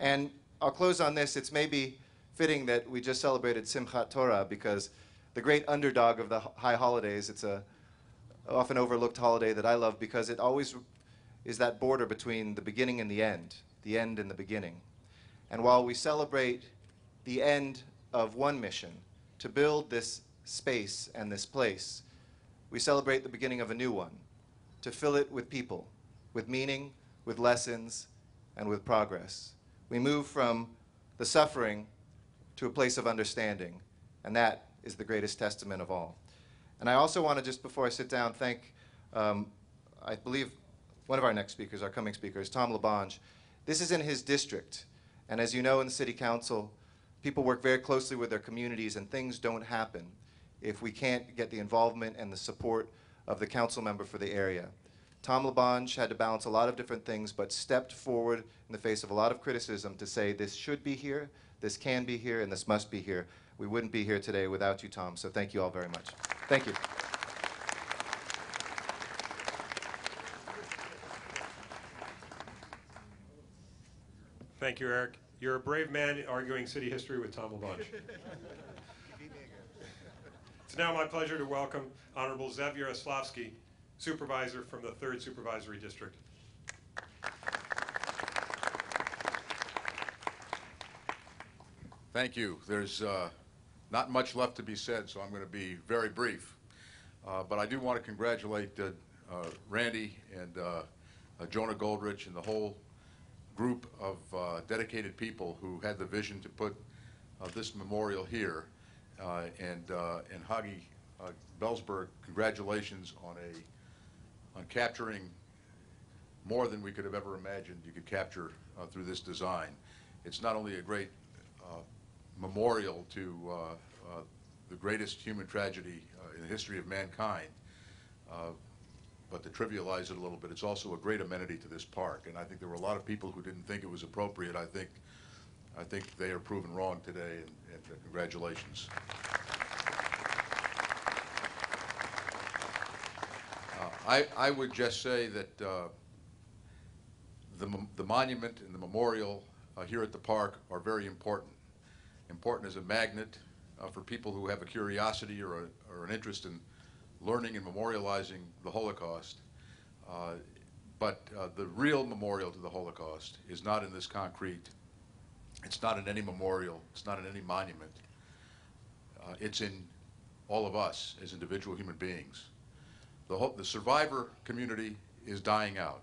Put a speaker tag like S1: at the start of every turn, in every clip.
S1: And I'll close on this. It's maybe fitting that we just celebrated Simchat Torah because the great underdog of the high holidays, it's a often overlooked holiday that I love because it always is that border between the beginning and the end and the beginning. And while we celebrate the end of one mission, to build this space and this place, we celebrate the beginning of a new one, to fill it with people, with meaning, with lessons, and with progress. We move from the suffering to a place of understanding, and that is the greatest testament of all. And I also want to, just before I sit down, thank, I believe, one of our next speakers, our coming speakers, Tom Labange. This is in his district, and as you know, in the City Council, people work very closely with their communities, and things don't happen if we can't get the involvement and the support of the council member for the area. Tom Labange had to balance a lot of different things, but stepped forward in the face of a lot of criticism to say this should be here, this can be here, and this must be here. We wouldn't be here today without you, Tom, so thank you all very much. Thank you.
S2: Thank you, Eric. You're a brave man arguing city history with Tom Labange. It's now my pleasure to welcome Honorable Zev Yaroslavsky, Supervisor from the 3rd Supervisory District.
S3: Thank you. There's not much left to be said, so I'm going to be very brief. But I do want to congratulate Randy and Jonah Goldrich and the whole group of dedicated people who had the vision to put this memorial here. And Hagi Belsberg, congratulations on capturing more than we could have ever imagined you could capture through this design. It's not only a great memorial to the greatest human tragedy in the history of mankind, but to trivialize it a little bit, it's also a great amenity to this park. And I think there were a lot of people who didn't think it was appropriate. I think they are proven wrong today, and congratulations. I would just say that the monument and the memorial here at the park are very important. Important as a magnet for people who have a curiosity or an interest in learning and memorializing the Holocaust. But the real memorial to the Holocaust is not in this concrete. It's not in any memorial. It's not in any monument. It's in all of us as individual human beings. The survivor community is dying out.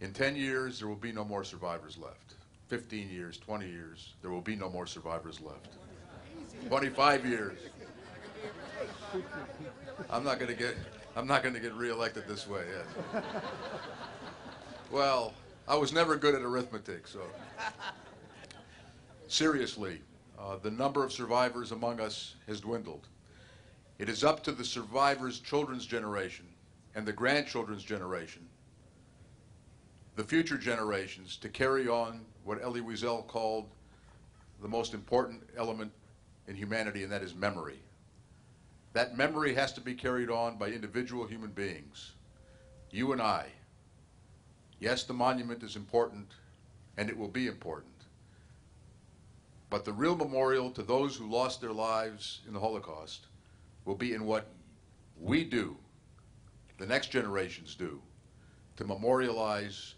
S3: In 10 years, there will be no more survivors left. 15 years, 20 years, there will be no more survivors left. 25 years. I'm not going to get reelected this way. Yes. Well, I was never good at arithmetic, so seriously, the number of survivors among us has dwindled. It is up to the survivors' children's generation and the grandchildren's generation, the future generations, to carry on what Elie Wiesel called the most important element in humanity, and that is memory. That memory has to be carried on by individual human beings, you and I. Yes, the monument is important, and it will be important. But the real memorial to those who lost their lives in the Holocaust will be in what we do, the next generations do, to memorialize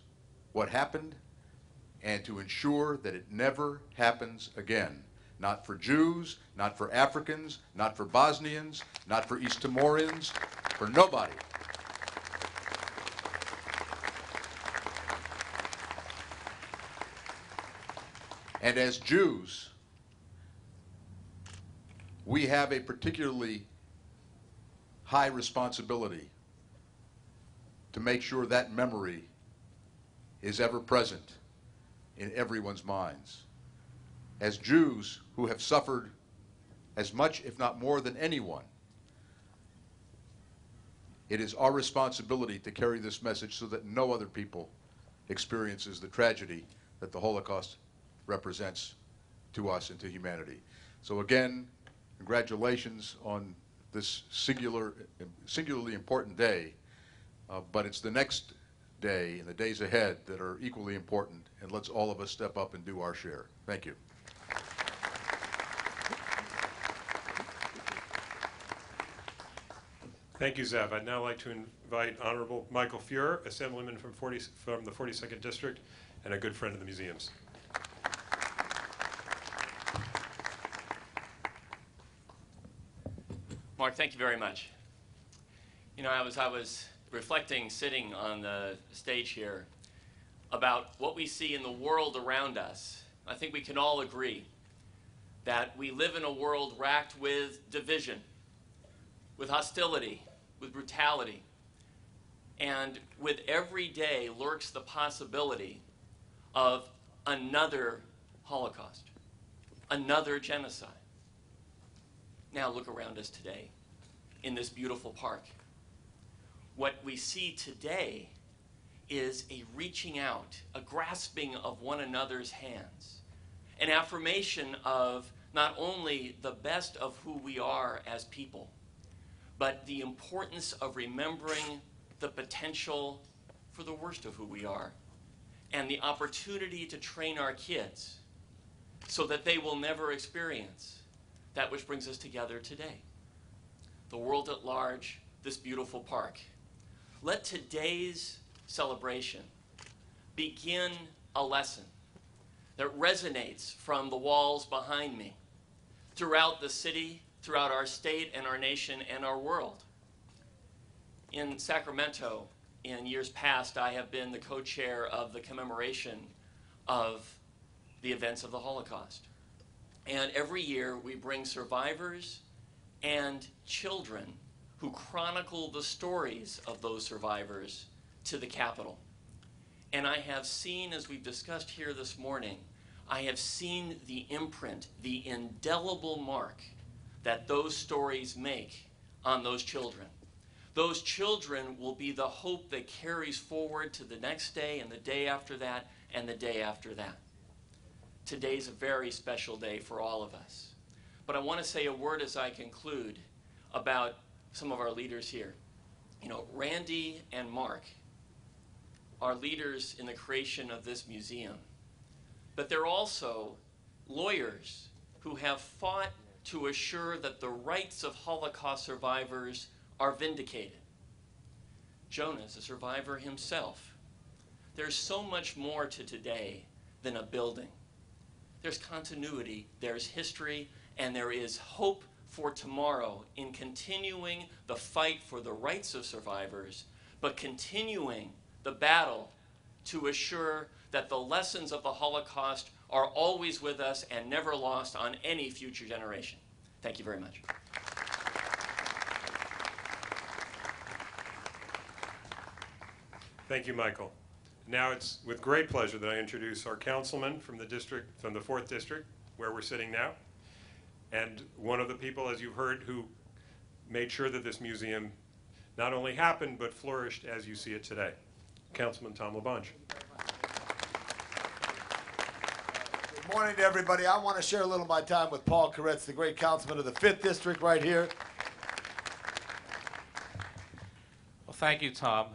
S3: what happened and to ensure that it never happens again. Not for Jews, not for Africans, not for Bosnians, not for East Timorians, for nobody. And as Jews, we have a particularly high responsibility to make sure that memory is ever present in everyone's minds. As Jews who have suffered as much, if not more, than anyone, it is our responsibility to carry this message so that no other people experiences the tragedy that the Holocaust represents to us and to humanity. So again, congratulations on this singularly important day, but it's the next day and the days ahead that are equally important, and let's all of us step up and do our share. Thank you.
S2: Thank you, Zev. I'd now like to invite Honorable Michael Fuhrer, Assemblyman from the 42nd District and a good friend of the museums.
S4: Mark, thank you very much. You know, I was reflecting, sitting on the stage here, about what we see in the world around us. I think we can all agree that we live in a world racked with division, with hostility, with brutality, and with every day lurks the possibility of another Holocaust, another genocide. Now look around us today in this beautiful park. What we see today is a reaching out, a grasping of one another's hands, an affirmation of not only the best of who we are as people, but the importance of remembering the potential for the worst of who we are, and the opportunity to train our kids so that they will never experience that which brings us together today. The world at large, this beautiful park. Let today's celebration begin a lesson that resonates from the walls behind me, throughout the city, throughout our state and our nation and our world. In Sacramento, in years past, I have been the co-chair of the commemoration of the events of the Holocaust. And every year we bring survivors and children who chronicle the stories of those survivors to the Capitol. And I have seen, as we've discussed here this morning, I have seen the imprint, the indelible mark that those stories make on those children. Those children will be the hope that carries forward to the next day and the day after that and the day after that. Today's a very special day for all of us. But I want to say a word as I conclude about some of our leaders here. You know, Randy and Mark are leaders in the creation of this museum, but they're also lawyers who have fought to assure that the rights of Holocaust survivors are vindicated. Jonah is a survivor himself. There's so much more to today than a building. There's continuity, there's history, and there is hope for tomorrow in continuing the fight for the rights of survivors, but continuing the battle to assure that the lessons of the Holocaust are always with us and never lost on any future generation. Thank you very much.
S2: Thank you, Michael. Now it's with great pleasure that I introduce our councilman from the district, from the 4th District, where we're sitting now, and one of the people, as you've heard, who made sure that this museum not only happened, but flourished as you see it today. Councilman Tom LaBonge.
S5: Good morning to everybody. I want to share a little of my time with Paul Koretz, the great councilman of the 5th District right here.
S6: Well, thank you, Tom.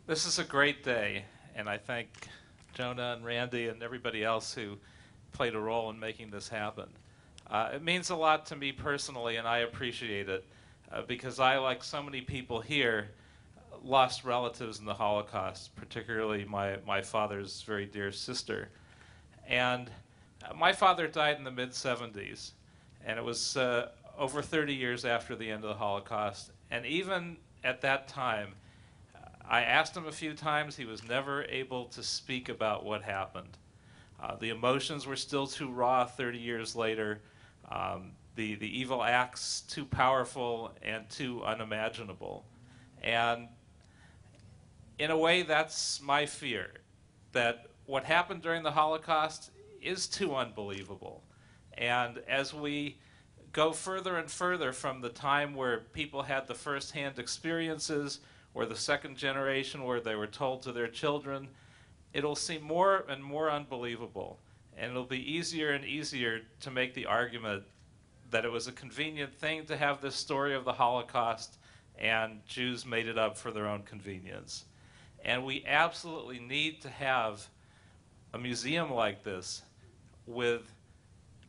S6: This is a great day, and I thank Jonah and Randy and everybody else who played a role in making this happen. It means a lot to me personally, and I appreciate it, because I, like so many people here, lost relatives in the Holocaust, particularly my father's very dear sister. And my father died in the mid-70s, and it was over 30 years after the end of the Holocaust. And even at that time, I asked him a few times. He was never able to speak about what happened. The emotions were still too raw 30 years later. The evil acts too powerful and too unimaginable. And in a way, that's my fear, that what happened during the Holocaust is too unbelievable. And as we go further and further from the time where people had the first-hand experiences, or the second generation where they were told to their children, it'll seem more and more unbelievable. And it'll be easier and easier to make the argument that it was a convenient thing to have this story of the Holocaust, and Jews made it up for their own convenience. And we absolutely need to have a museum like this with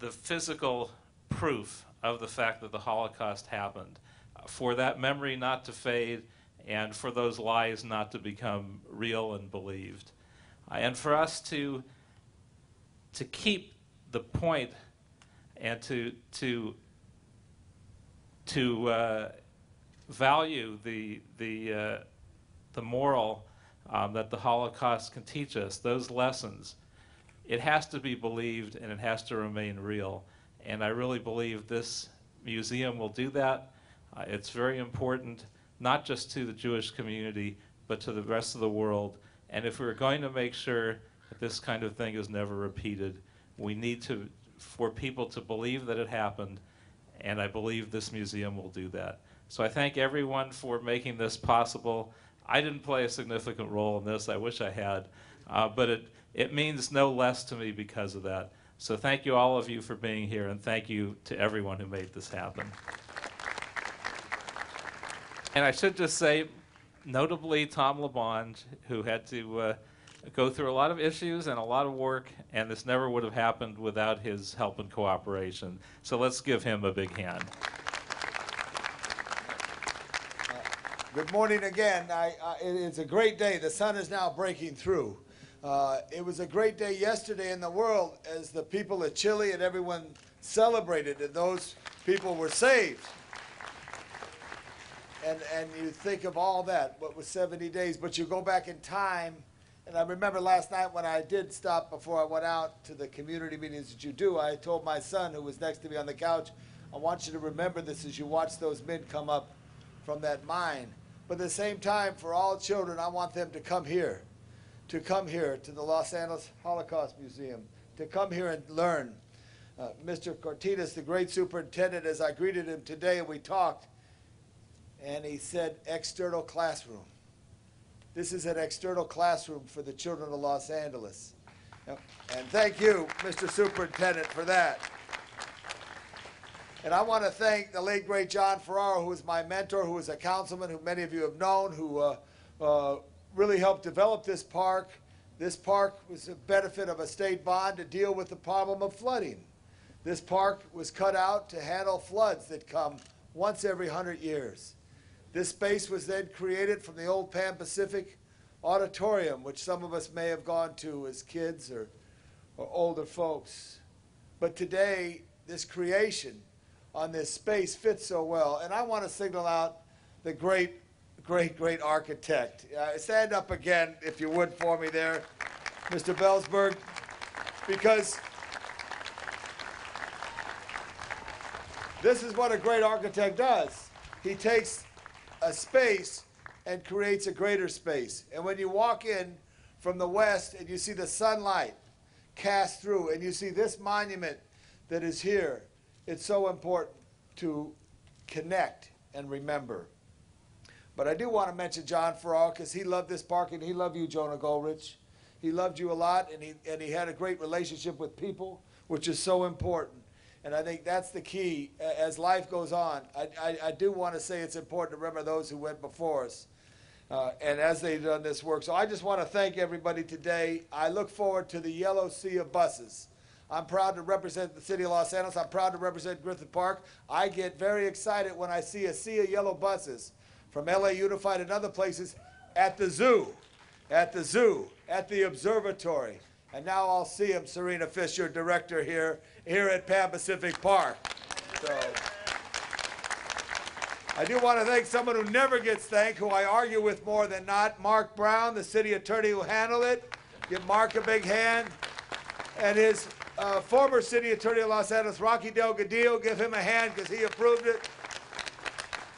S6: the physical proof of the fact that the Holocaust happened, for that memory not to fade and for those lies not to become real and believed. And for us to keep the point and to value the moral that the Holocaust can teach us, those lessons, it has to be believed and it has to remain real. And I really believe this museum will do that. It's very important, not just to the Jewish community, but to the rest of the world. And if we're going to make sure that this kind of thing is never repeated, we need for people to believe that it happened, and I believe this museum will do that. So I thank everyone for making this possible. I didn't play a significant role in this, I wish I had, but it means no less to me because of that. So thank you all of you for being here, and thank you to everyone who made this happen. And I should just say, notably Tom LeBonge, who had to go through a lot of issues and a lot of work, and this never would have happened without his help and cooperation. So let's give him a big hand.
S5: Good morning again. It's a great day. The sun is now breaking through. It was a great day yesterday in the world as the people of Chile and everyone celebrated and those people were saved. And you think of all that, what was 70 days, but you go back in time, and I remember last night when I did stop before I went out to the community meetings that you do, I told my son who was next to me on the couch, I want you to remember this as you watch those men come up from that mine. But at the same time, for all children, I want them to come here to the Los Angeles Holocaust Museum, to come here and learn. Mr. Cortinas, the great superintendent, as I greeted him today and we talked, and he said, external classroom. This is an external classroom for the children of Los Angeles. And thank you, Mr. Superintendent, for that. And I want to thank the late, great John Ferraro, who was my mentor, who was a councilman, who many of you have known, who really helped develop this park. This park was a benefit of a state bond to deal with the problem of flooding. This park was cut out to handle floods that come once every 100 years. This space was then created from the old Pan Pacific Auditorium, which some of us may have gone to as kids or older folks. But today, this creation on this space fits so well. And I want to signal out the great, great, great architect. Stand up again, if you would, for me there, Mr. Bellsberg, because this is what a great architect does. He takes a space and creates a greater space. And when you walk in from the west and you see the sunlight cast through and you see this monument that is here, it's so important to connect and remember. But I do want to mention John Ferraro because he loved this park and he loved you, Jonah Goldrich. He loved you a lot and he had a great relationship with people, which is so important. And I think that's the key as life goes on. I do want to say it's important to remember those who went before us and as they've done this work. So I just want to thank everybody today. I look forward to the yellow sea of buses. I'm proud to represent the city of Los Angeles. I'm proud to represent Griffith Park. I get very excited when I see a sea of yellow buses from LA Unified and other places at the zoo, at the observatory. And now I'll see him, Serena Fisher, director here at Pan Pacific Park. So I do want to thank someone who never gets thanked, who I argue with more than not, Mark Brown, the city attorney who handled it. Give Mark a big hand. And his former city attorney of Los Angeles, Rocky Delgadillo, give him a hand because he approved it.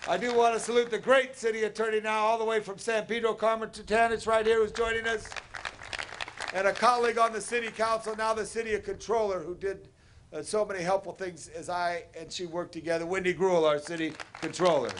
S5: I do want to salute the great city attorney now, all the way from San Pedro, Carmen Tutanich, right here, who's joining us. And a colleague on the city council, now the city controller, who did so many helpful things as I and she worked together, Wendy Gruel, our city controller.